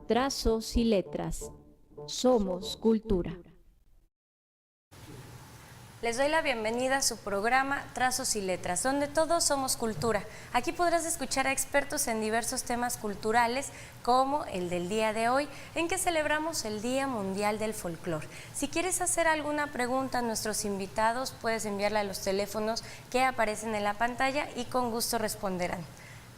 Trazos y letras. Somos cultura. Les doy la bienvenida a su programa Trazos y Letras, donde todos somos cultura. Aquí podrás escuchar a expertos en diversos temas culturales, como el del día de hoy, en que celebramos el Día Mundial del Folclor. Si quieres hacer alguna pregunta a nuestros invitados, puedes enviarla a los teléfonos que aparecen en la pantalla y con gusto responderán.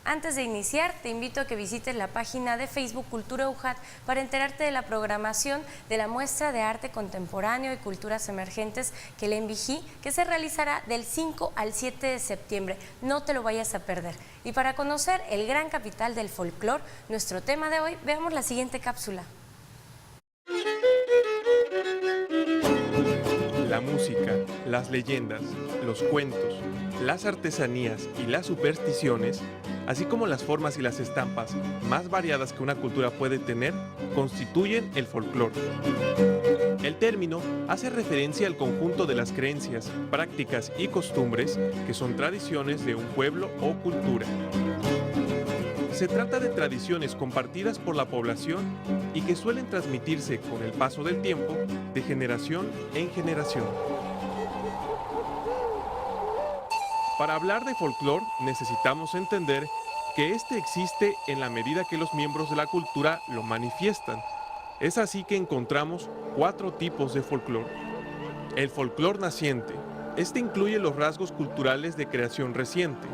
Antes de iniciar, te invito a que visites la página de Facebook Cultura UJAT para enterarte de la programación de la muestra de arte contemporáneo y culturas emergentes que la Envigí, que se realizará del 5 al 7 de septiembre. No te lo vayas a perder. Y para conocer el gran capital del folclor, nuestro tema de hoy, veamos la siguiente cápsula. La música, las leyendas, los cuentos, las artesanías y las supersticiones, así como las formas y las estampas más variadas que una cultura puede tener, constituyen el folclore. El término hace referencia al conjunto de las creencias, prácticas y costumbres que son tradiciones de un pueblo o cultura. Se trata de tradiciones compartidas por la población y que suelen transmitirse con el paso del tiempo de generación en generación. Para hablar de folclore necesitamos entender que este existe en la medida que los miembros de la cultura lo manifiestan. Es así que encontramos 4 tipos de folclore. El folclore naciente. Este incluye los rasgos culturales de creación reciente.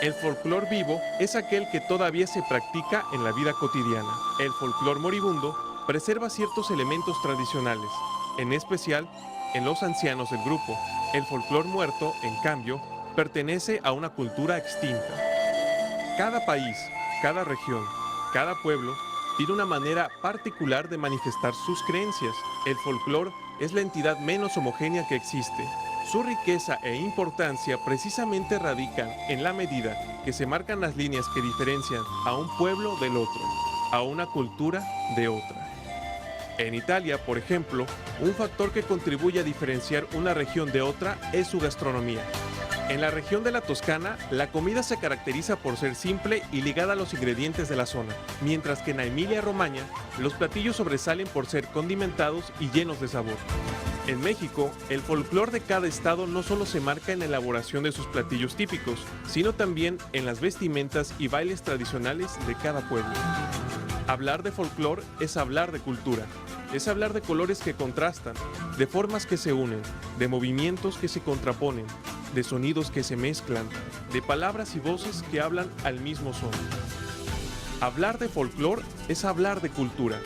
El folclore vivo es aquel que todavía se practica en la vida cotidiana. El folclore moribundo preserva ciertos elementos tradicionales, en especial en los ancianos del grupo. El folclore muerto, en cambio, pertenece a una cultura extinta. Cada país, cada región, cada pueblo tiene una manera particular de manifestar sus creencias. El folclore es la entidad menos homogénea que existe. Su riqueza e importancia precisamente radican en la medida que se marcan las líneas que diferencian a un pueblo del otro, a una cultura de otra. En Italia, por ejemplo, un factor que contribuye a diferenciar una región de otra es su gastronomía. En la región de la Toscana, la comida se caracteriza por ser simple y ligada a los ingredientes de la zona, mientras que en la Emilia-Romagna, los platillos sobresalen por ser condimentados y llenos de sabor. En México, el folclore de cada estado no solo se marca en la elaboración de sus platillos típicos, sino también en las vestimentas y bailes tradicionales de cada pueblo. Hablar de folclore es hablar de cultura, es hablar de colores que contrastan, de formas que se unen, de movimientos que se contraponen, de sonidos que se mezclan, de palabras y voces que hablan al mismo son. Hablar de folclore es hablar de cultura,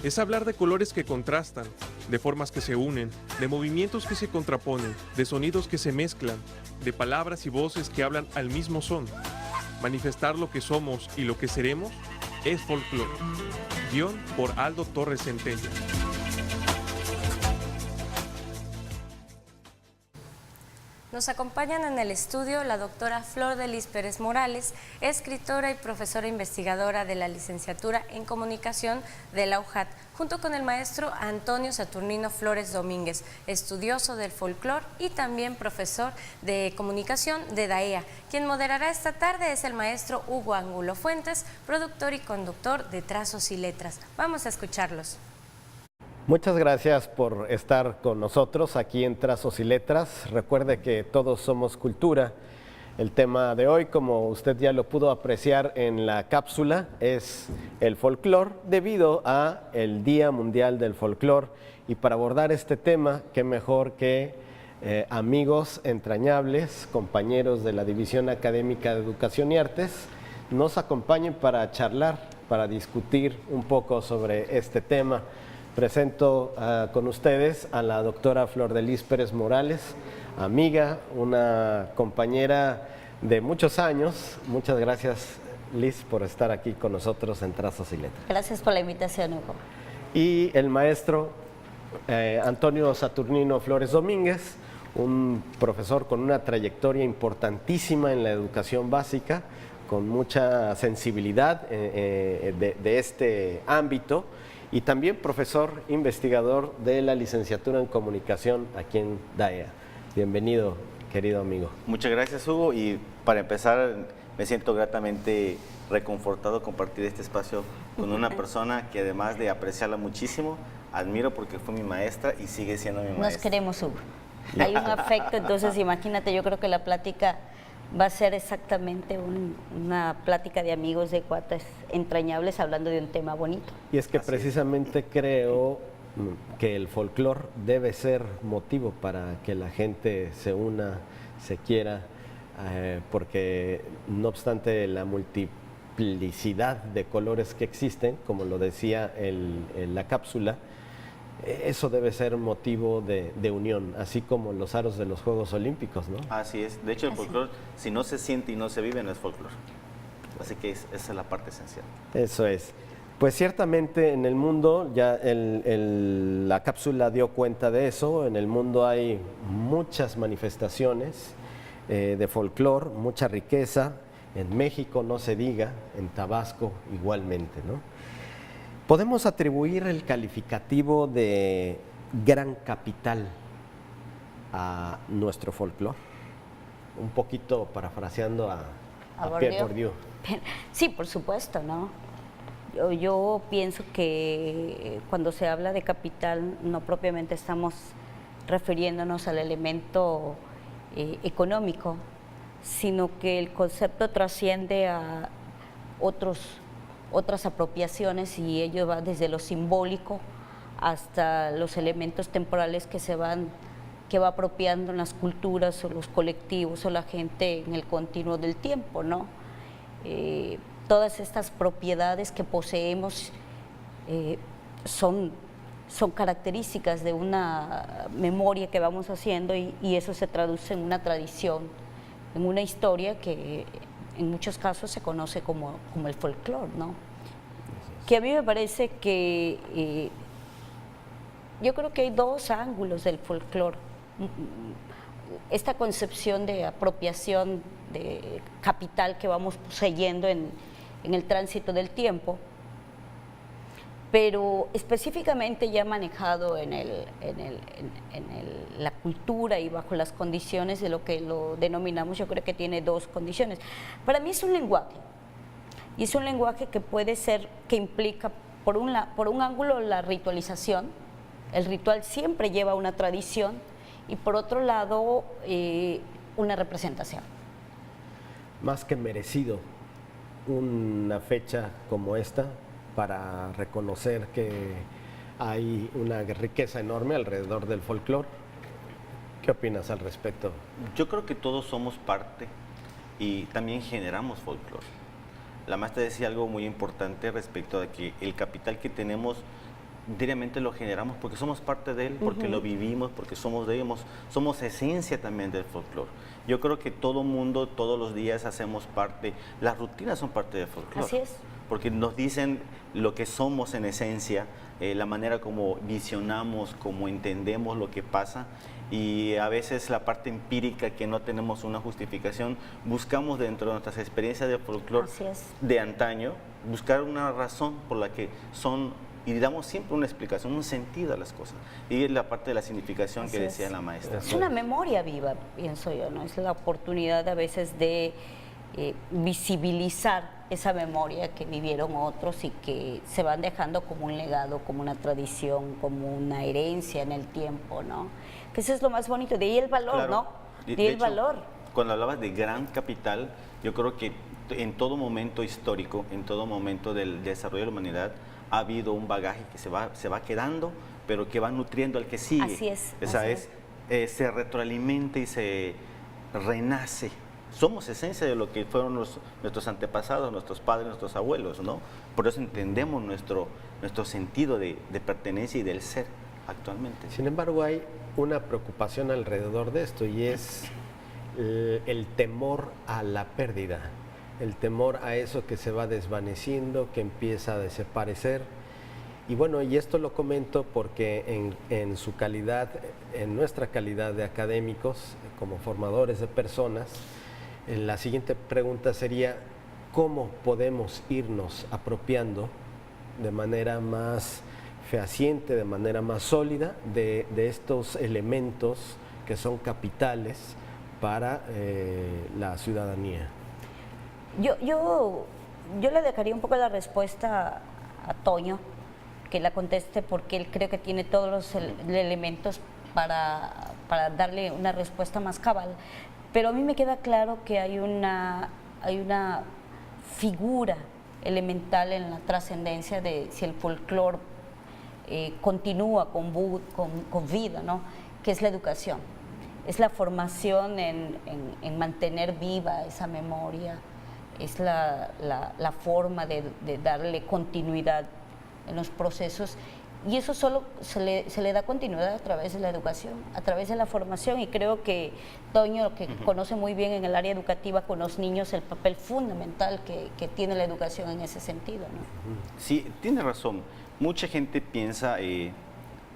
es hablar de colores que contrastan, de formas que se unen, de movimientos que se contraponen, de sonidos que se mezclan, de palabras y voces que hablan al mismo son. Manifestar lo que somos y lo que seremos es folclore. Guión por Aldo Torres Centella. Nos acompañan en el estudio la doctora Flor de Lis Pérez Morales, escritora y profesora investigadora de la licenciatura en Comunicación de la UJAT, junto con el maestro Antonio Saturnino Flores Domínguez, estudioso del folclore y también profesor de Comunicación de DAEA. Quien moderará esta tarde es el maestro Hugo Angulo Fuentes, productor y conductor de Trazos y Letras. Vamos a escucharlos. Muchas gracias por estar con nosotros aquí en Trazos y Letras. Recuerde que todos somos cultura. El tema de hoy, como usted ya lo pudo apreciar en la cápsula, es el folclore debido a el Día Mundial del Folclore. Y para abordar este tema, qué mejor que amigos entrañables, compañeros de la División Académica de Educación y Artes, nos acompañen para charlar, para discutir un poco sobre este tema. Presento con ustedes a la doctora Flor de Lis Pérez Morales, amiga, una compañera de muchos años. Muchas gracias, Liz, por estar aquí con nosotros en Trazos y Letras. Gracias por la invitación, Hugo. Y el maestro Antonio Saturnino Flores Domínguez, un profesor con una trayectoria importantísima en la educación básica, con mucha sensibilidad de este ámbito, y también profesor investigador de la licenciatura en comunicación aquí en DAEA. Bienvenido, querido amigo. Muchas gracias, Hugo, y para empezar me siento gratamente reconfortado compartir este espacio con una persona que, además de apreciarla muchísimo, admiro porque fue mi maestra y sigue siendo mi maestra. Nos queremos, Hugo. Hay un afecto, entonces imagínate, yo creo que la plática va a ser exactamente una plática de amigos, de cuates entrañables, hablando de un tema bonito. Y es que precisamente creo que el folclore debe ser motivo para que la gente se una, se quiera, porque no obstante la multiplicidad de colores que existen, como lo decía la cápsula, eso debe ser motivo de unión, así como los aros de los Juegos Olímpicos, ¿no? Así es. De hecho, el folclore, si no se siente y no se vive, no es folclore. Así que esa es la parte esencial. Eso es. Pues ciertamente en el mundo, ya la cápsula dio cuenta de eso, en el mundo hay muchas manifestaciones de folclore, mucha riqueza, en México no se diga, en Tabasco igualmente, ¿no? ¿Podemos atribuir el calificativo de gran capital a nuestro folclore? Un poquito parafraseando a Pierre Bourdieu. Sí, por supuesto, ¿no? Yo pienso que cuando se habla de capital no propiamente estamos refiriéndonos al elemento económico, sino que el concepto trasciende a otras apropiaciones, y ello va desde lo simbólico hasta los elementos temporales que va apropiando en las culturas o los colectivos o la gente en el continuo del tiempo, ¿no? Todas estas propiedades que poseemos son características de una memoria que vamos haciendo, y eso se traduce en una tradición, en una historia que en muchos casos se conoce como el folclore, ¿no? Que a mí me parece que yo creo que hay dos ángulos del folclore. Esta concepción de apropiación de capital que vamos poseyendo en el tránsito del tiempo, pero específicamente ya manejado en la cultura y bajo las condiciones de lo que lo denominamos, yo creo que tiene dos condiciones. Para mí es un lenguaje, y es un lenguaje que puede ser, que implica por un ángulo la ritualización. El ritual siempre lleva una tradición, y por otro lado una representación. Más que merecido una fecha como esta para reconocer que hay una riqueza enorme alrededor del folclore. ¿Qué opinas al respecto? Yo creo que todos somos parte y también generamos folclore. La maestra decía algo muy importante respecto a que el capital que tenemos diariamente lo generamos porque somos parte de él, porque lo vivimos, porque somos de él, somos esencia también del folclore. Yo creo que todo mundo, todos los días hacemos parte, las rutinas son parte del folclore. Así es. Porque nos dicen lo que somos en esencia, la manera como visionamos, como entendemos lo que pasa, y a veces la parte empírica, que no tenemos una justificación, buscamos dentro de nuestras experiencias de folclore de antaño, buscar una razón por la que son, y damos siempre una explicación, un sentido a las cosas. Y es la parte de la significación que decía la maestra. Es una memoria viva, pienso yo, ¿no? Es la oportunidad a veces de visibilizar esa memoria que vivieron otros y que se van dejando como un legado, como una tradición, como una herencia en el tiempo, ¿no? Que eso es lo más bonito, de ahí el valor, claro, ¿no? De ahí el valor. Cuando hablabas de gran capital, yo creo que en todo momento histórico, en todo momento del desarrollo de la humanidad, ha habido un bagaje que se va quedando, pero que va nutriendo al que sigue. Así es. Esa es. Se retroalimenta y se renace. Somos esencia de lo que fueron nuestros antepasados, nuestros padres, nuestros abuelos, ¿no? Por eso entendemos nuestro sentido de pertenencia y del ser actualmente. Sin embargo, hay una preocupación alrededor de esto, y es el temor a la pérdida, el temor a eso que se va desvaneciendo, que empieza a desaparecer. Y bueno, y esto lo comento porque en su calidad, en nuestra calidad de académicos, como formadores de personas, la siguiente pregunta sería, ¿cómo podemos irnos apropiando de manera más fehaciente, de manera más sólida de estos elementos que son capitales para la ciudadanía? Yo le dejaría un poco la respuesta a Toño, que la conteste, porque él creo que tiene todos los elementos para darle una respuesta más cabal. Pero a mí me queda claro que hay una figura elemental en la trascendencia de si el folclore continúa con vida, ¿no? Que es la educación, es la formación en mantener viva esa memoria, es la forma de darle continuidad en los procesos, y eso solo se le da continuidad a través de la educación, a través de la formación, y creo que Toño, que conoce muy bien en el área educativa con los niños el papel fundamental que tiene la educación en ese sentido, ¿no? Sí, tiene razón. Mucha gente piensa,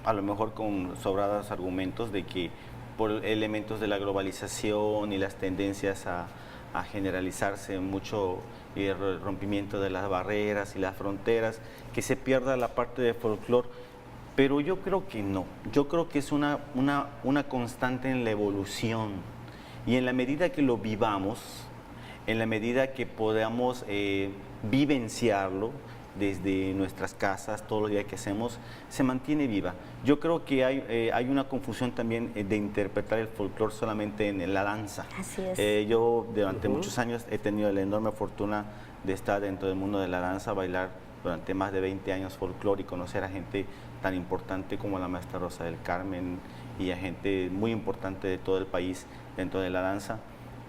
a lo mejor con sobrados argumentos, de que por elementos de la globalización y las tendencias a generalizarse mucho, y el rompimiento de las barreras y las fronteras, que se pierda la parte de folclore, pero yo creo que no. Yo creo que es una constante en la evolución, y en la medida que lo vivamos, en la medida que podamos vivenciarlo desde nuestras casas, todos los días que hacemos, se mantiene viva. Yo creo que hay una confusión también de interpretar el folclore solamente en la danza. Así es. Yo durante muchos años he tenido la enorme fortuna de estar dentro del mundo de la danza, bailar durante más de 20 años folclore y conocer a gente tan importante como la maestra Rosa del Carmen y a gente muy importante de todo el país dentro de la danza.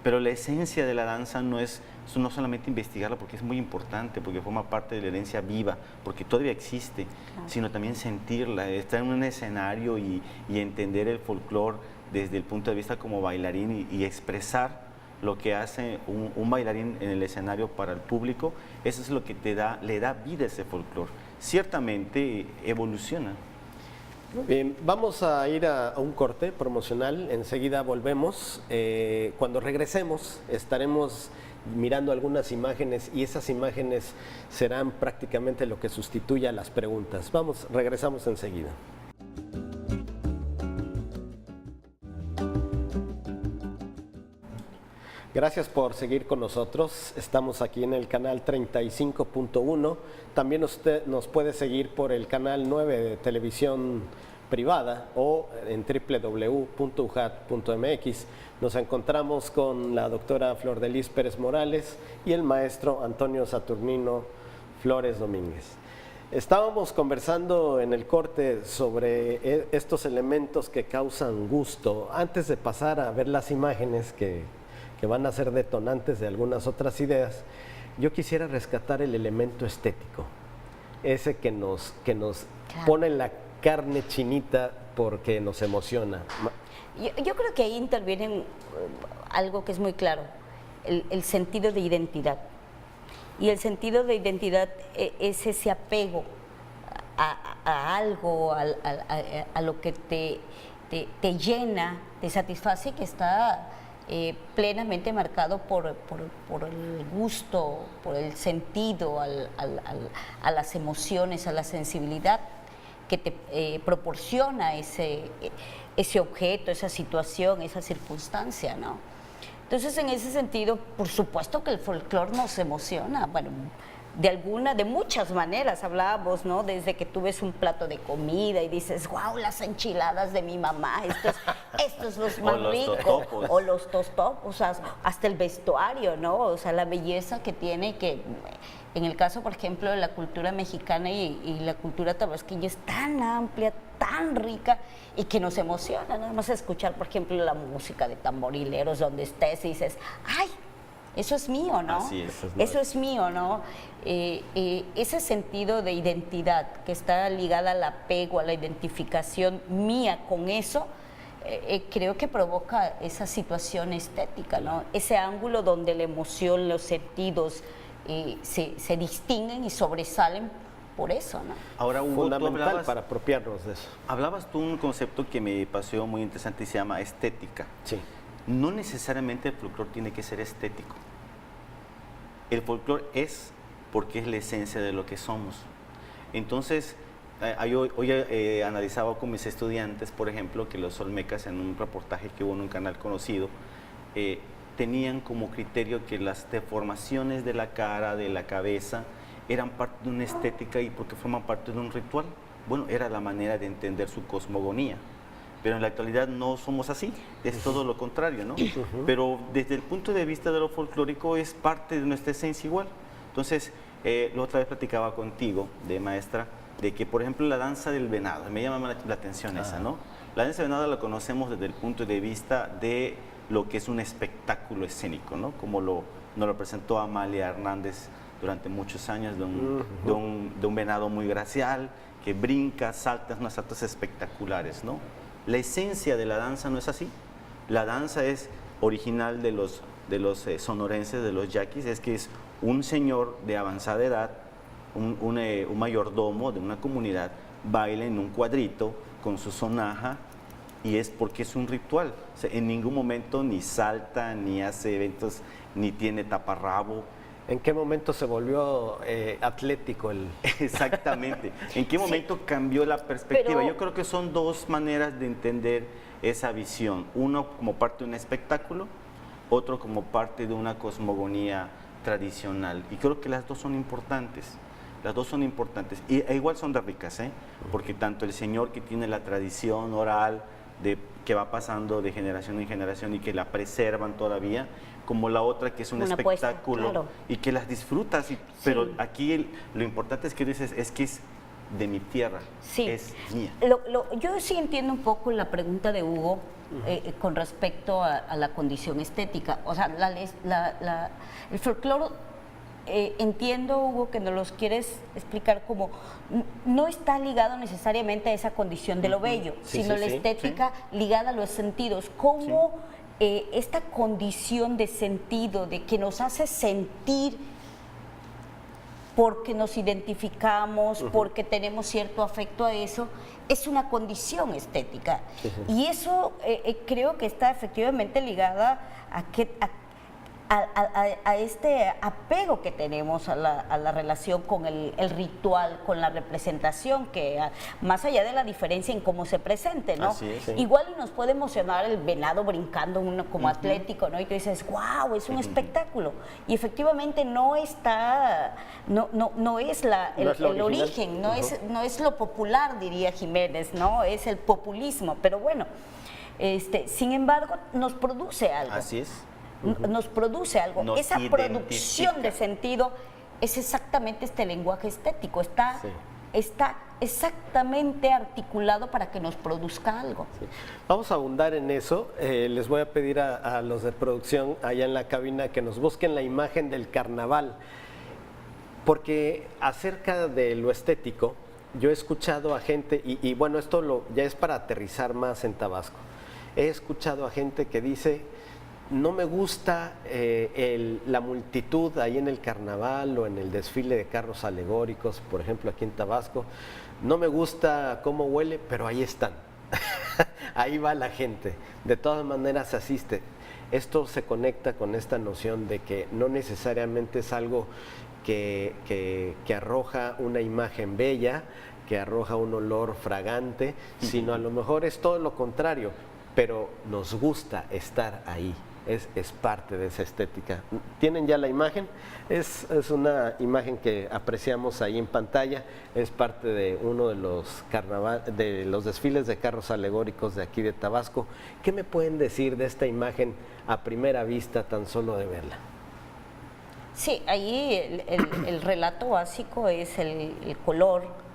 Pero la esencia de la danza no es no solamente investigarla, porque es muy importante, porque forma parte de la herencia viva, porque todavía existe, sino también sentirla, estar en un escenario y entender el folclore desde el punto de vista como bailarín y expresar lo que hace un bailarín en el escenario para el público. Eso es lo que le da vida a ese folclore. Ciertamente evoluciona. Bien, vamos a ir a un corte promocional, enseguida volvemos. Cuando regresemos estaremos mirando algunas imágenes y esas imágenes serán prácticamente lo que sustituya a las preguntas. Regresamos enseguida. Gracias por seguir con nosotros. Estamos aquí en el canal 35.1. También usted nos puede seguir por el canal 9 de televisión privada o en www.ujat.mx. Nos encontramos con la doctora Flor de Lis Pérez Morales y el maestro Antonio Saturnino Flores Domínguez. Estábamos conversando en el corte sobre estos elementos que causan gusto. Antes de pasar a ver las imágenes que van a ser detonantes de algunas otras ideas, yo quisiera rescatar el elemento estético, ese que nos pone la carne chinita porque nos emociona. Yo creo que ahí interviene algo que es muy claro, el sentido de identidad. Y el sentido de identidad es ese apego a algo, a lo que te llena, te satisface, que está plenamente marcado por el gusto, por el sentido, a las emociones, a la sensibilidad que te proporciona ese objeto, esa situación, esa circunstancia, ¿no? Entonces, en ese sentido, por supuesto que el folclore nos emociona, bueno, de muchas maneras. Hablábamos, ¿no? Desde que tú ves un plato de comida y dices, wow, las enchiladas de mi mamá, esto es los más ricos, o los tostopos, hasta el vestuario, ¿no? O sea, la belleza que tiene, que en el caso, por ejemplo, de la cultura mexicana y la cultura tabasqueña es tan amplia, tan rica, y que nos emociona nada más escuchar, por ejemplo, la música de tamborileros donde estés y dices, ¡ay! Eso es mío, ¿no? Así es. Eso es mío, ¿no? Ese sentido de identidad que está ligada al apego, a la identificación mía con eso, creo que provoca esa situación estética, ¿no? Ese ángulo donde la emoción, los sentidos se distinguen y sobresalen por eso, ¿no? Ahora, Hugo, tú Fundamental para apropiarnos de eso. hablabas tú un concepto que me pareció muy interesante y se llama estética. Sí. No necesariamente el folclore tiene que ser estético. El folclore es porque es la esencia de lo que somos. Entonces, hoy analizaba con mis estudiantes, por ejemplo, que los olmecas, en un reportaje que hubo en un canal conocido, tenían como criterio que las deformaciones de la cara, de la cabeza, eran parte de una estética y porque forman parte de un ritual. Bueno, era la manera de entender su cosmogonía. Pero en la actualidad no somos así, es todo lo contrario, ¿no? Pero desde el punto de vista de lo folclórico es parte de nuestra esencia igual. Entonces, la otra vez platicaba contigo, de maestra, de que, por ejemplo, la danza del venado, me llama la atención esa, ¿no? La danza del venado la conocemos desde el punto de vista de lo que es un espectáculo escénico, ¿no? Como nos lo presentó Amalia Hernández durante muchos años, de un venado muy gracial, que brinca, salta, unas saltas espectaculares, ¿no? La esencia de la danza no es así. La danza es original de los sonorenses, de los yaquis, es que es un señor de avanzada edad, un mayordomo de una comunidad, baila en un cuadrito con su sonaja, y es porque es un ritual. O sea, en ningún momento ni salta, ni hace eventos, ni tiene taparrabo. ¿En qué momento se volvió atlético el...? Exactamente. ¿En qué momento cambió la perspectiva? Pero... Yo creo que son dos maneras de entender esa visión. Uno como parte de un espectáculo, otro como parte de una cosmogonía tradicional. Y creo que las dos son importantes. Las dos son importantes. E igual son de ricas, ¿eh? Porque tanto el señor que tiene la tradición oral, que va pasando de generación en generación y que la preservan todavía, como la otra que es un espectáculo, claro, y que las disfrutas, pero aquí lo importante es que dices, es que es de mi tierra, sí. Es mía. Yo sí entiendo un poco la pregunta de Hugo con respecto a la condición estética. O sea, el folclore, entiendo, Hugo, que nos los quieres explicar como no está ligado necesariamente a esa condición de lo bello, sino la estética ligada a los sentidos. ¿Cómo esta condición de sentido, de que nos hace sentir porque nos identificamos, porque tenemos cierto afecto a eso, es una condición estética? Y eso creo que está efectivamente ligada a este apego que tenemos a la relación con el ritual, con la representación, que más allá de la diferencia en cómo se presente, ¿no? Así es, sí. Igual nos puede emocionar el venado brincando uno como atlético, ¿no? Y tú dices, wow, es un espectáculo. Y efectivamente no está, no es el origen, no es lo popular, diría Jiménez, ¿no? Es el populismo, pero bueno, sin embargo, nos produce algo. Así es. Nos produce algo. Nos Esa identifica. producción de sentido es exactamente este lenguaje estético. Está exactamente articulado para que nos produzca algo. Sí. Vamos a abundar en eso. Les voy a pedir a los de producción allá en la cabina que nos busquen la imagen del carnaval. Porque acerca de lo estético, yo he escuchado a gente, y bueno, esto ya es para aterrizar más en Tabasco. He escuchado a gente que dice: no me gusta la multitud ahí en el carnaval o en el desfile de carros alegóricos, por ejemplo aquí en Tabasco. No me gusta cómo huele, pero ahí están. Ahí va la gente. De todas maneras asiste. Esto se conecta con esta noción de que no necesariamente es algo que arroja una imagen bella, que arroja un olor fragante, sino a lo mejor es todo lo contrario, pero nos gusta estar ahí. Es parte de esa estética. ¿Tienen ya la imagen? Es una imagen que apreciamos ahí en pantalla, es parte de uno de los desfiles de carros alegóricos de aquí de Tabasco. ¿Qué me pueden decir de esta imagen a primera vista, tan solo de verla? Sí, ahí el relato básico es el color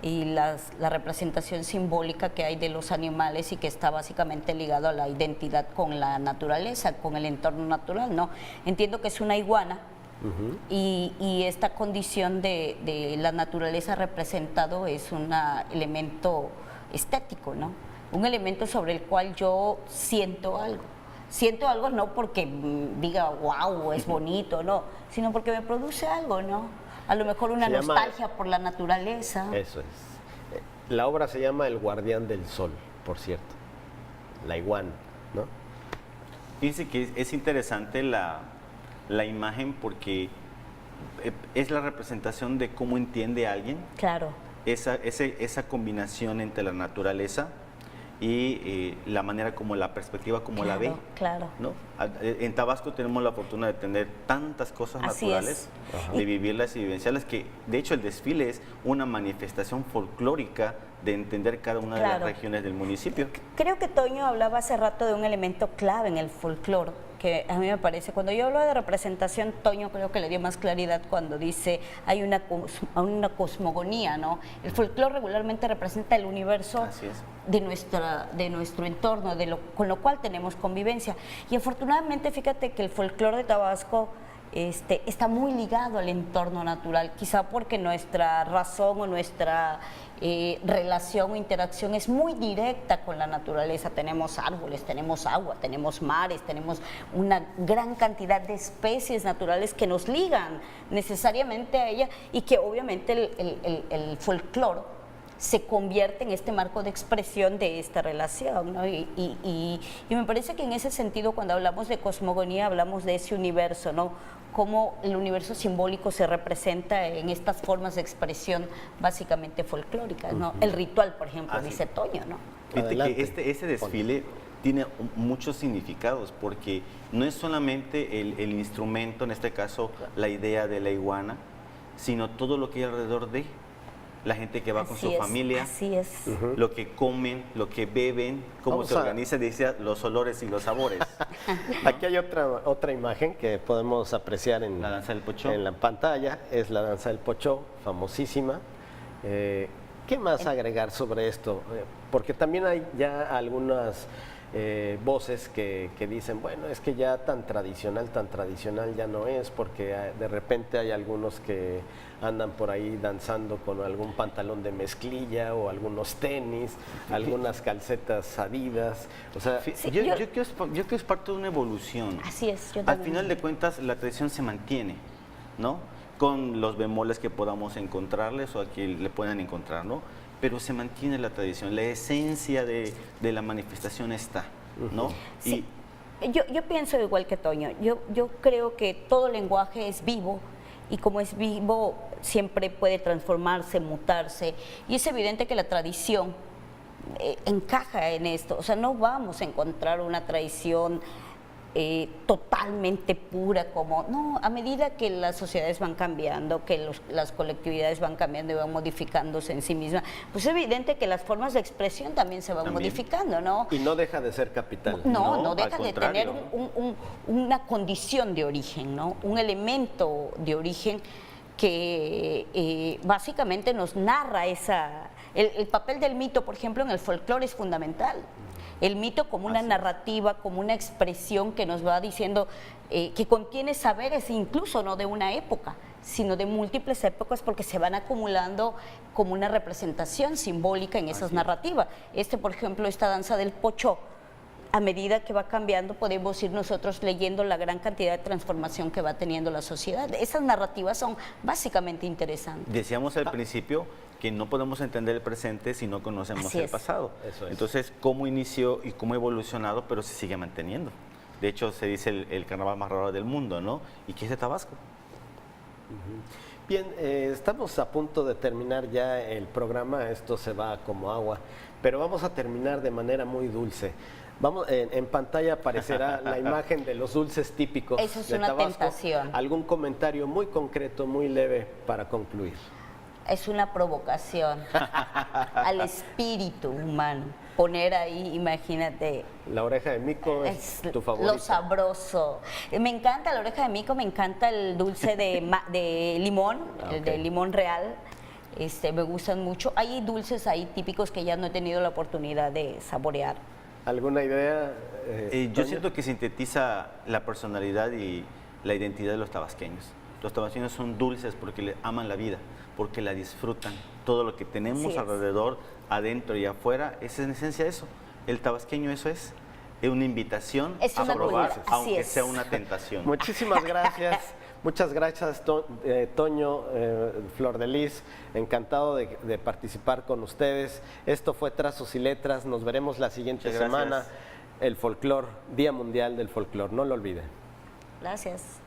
y la representación simbólica que hay de los animales y que está básicamente ligado a la identidad con la naturaleza, con el entorno natural, ¿no? Entiendo que es una iguana y esta condición de la naturaleza representado es un elemento estético, ¿no? Un elemento sobre el cual yo siento algo. Siento algo no porque diga, wow, es bonito, no, sino porque me produce algo, ¿no? a lo mejor una Se llama- nostalgia por la naturaleza. Eso es. La obra se llama El Guardián del Sol, por cierto. La iguana, ¿no? Fíjense que es interesante la imagen porque es la representación de cómo entiende alguien Claro. esa combinación entre la naturaleza y la manera como la perspectiva como la ve. Claro. ¿No? En Tabasco tenemos la fortuna de tener tantas cosas Así naturales, es. de vivirlas y vivenciarlas, que de hecho el desfile es una manifestación folclórica de entender cada una de las Claro. regiones del municipio. Creo que Toño hablaba hace rato de un elemento clave en el folclore, que a mí me parece, cuando yo hablo de representación, Toño creo que le dio más claridad cuando dice hay una cosmogonía, ¿no? El folclore regularmente representa el universo Así es. de nuestro entorno, con lo cual tenemos convivencia. Y afortunadamente, fíjate que el folclore de Tabasco está muy ligado al entorno natural, quizá porque nuestra razón o nuestra relación o interacción es muy directa con la naturaleza. Tenemos árboles, tenemos agua, tenemos mares, tenemos una gran cantidad de especies naturales que nos ligan necesariamente a ella y que obviamente el folclore se convierte en este marco de expresión de esta relación, ¿no? Y me parece que en ese sentido, cuando hablamos de cosmogonía, hablamos de ese universo, ¿no? Cómo el universo simbólico se representa en estas formas de expresión básicamente folclóricas, ¿no? El ritual, por ejemplo, Así. dice Toño, ¿no? Fíjate Adelante. que este desfile tiene muchos significados, porque no es solamente el instrumento, en este caso la idea de la iguana, sino todo lo que hay alrededor de la gente que va con Así su es, familia, Así es. lo que comen, lo que beben, cómo Vamos se a- organiza, dice, los olores y los sabores. Aquí hay otra imagen que podemos apreciar en La danza del pochó. en la pantalla, es la danza del pochó, famosísima. ¿Qué más agregar sobre esto? Porque también hay ya algunas voces que dicen, bueno, es que ya tan tradicional ya no es, porque de repente hay algunos que andan por ahí danzando con algún pantalón de mezclilla o algunos tenis, algunas calcetas Adidas, o sea, Sí, yo yo- creo que es parte de una evolución. Así es, yo Al también. final de cuentas, la tradición se mantiene, ¿no? Con los bemoles que podamos encontrarles o aquí le puedan encontrar, ¿no? Pero se mantiene la tradición, la esencia de la manifestación está, ¿no? Sí, yo pienso igual que Toño. Yo creo que todo lenguaje es vivo y como es vivo siempre puede transformarse, mutarse. Y es evidente que la tradición encaja en esto. O sea, no vamos a encontrar una tradición totalmente pura como, no, a medida que las sociedades van cambiando, que las colectividades van cambiando y van modificándose en sí mismas, pues es evidente que las formas de expresión también se van También. modificando, ¿no? y no deja de ser capital. No al deja de tener contrario. una condición de origen, ¿no? Un elemento de origen que básicamente nos narra el papel del mito, por ejemplo, en el folclore es fundamental. El mito como una Así es. narrativa, como una expresión que nos va diciendo que contiene saberes incluso no de una época, sino de múltiples épocas porque se van acumulando como una representación simbólica en esas Así es. narrativas. Por ejemplo, esta danza del pochó, a medida que va cambiando podemos ir nosotros leyendo la gran cantidad de transformación que va teniendo la sociedad. Esas narrativas son básicamente interesantes. Decíamos al principio que no podemos entender el presente si no conocemos Así el es. pasado. Eso es. Entonces, cómo inició y cómo ha evolucionado, pero se sigue manteniendo. De hecho, se dice el carnaval más raro del mundo, ¿no? ¿Y qué es de Tabasco? Bien, estamos a punto de terminar ya el programa, esto se va como agua, pero vamos a terminar de manera muy dulce. Vamos, en pantalla aparecerá la imagen de los dulces típicos Eso es de una Tabasco. tentación. ¿Algún comentario muy concreto, muy leve para concluir? Es una provocación al espíritu humano. Poner ahí, imagínate, La oreja de mico es tu lo favorito. sabroso. Me encanta la oreja de mico, me encanta el dulce de limón, el de ok. limón real. Me gustan mucho. Hay dulces ahí típicos que ya no he tenido la oportunidad de saborear. ¿Alguna idea? Yo Toño? siento que sintetiza la personalidad y la identidad de los tabasqueños. Los tabasqueños son dulces porque le aman la vida, porque la disfrutan. Todo lo que tenemos Así es. alrededor, adentro y afuera, es en esencia eso. El tabasqueño eso es una invitación Es a una probar, cultura, así aunque es. sea una tentación. Muchísimas gracias. Muchas gracias, Toño, Flor de Lis, encantado de participar con ustedes. Esto fue Trazos y Letras, nos veremos la siguiente Muchas semana. gracias. El folclor, Día Mundial del Folclor, no lo olviden. Gracias.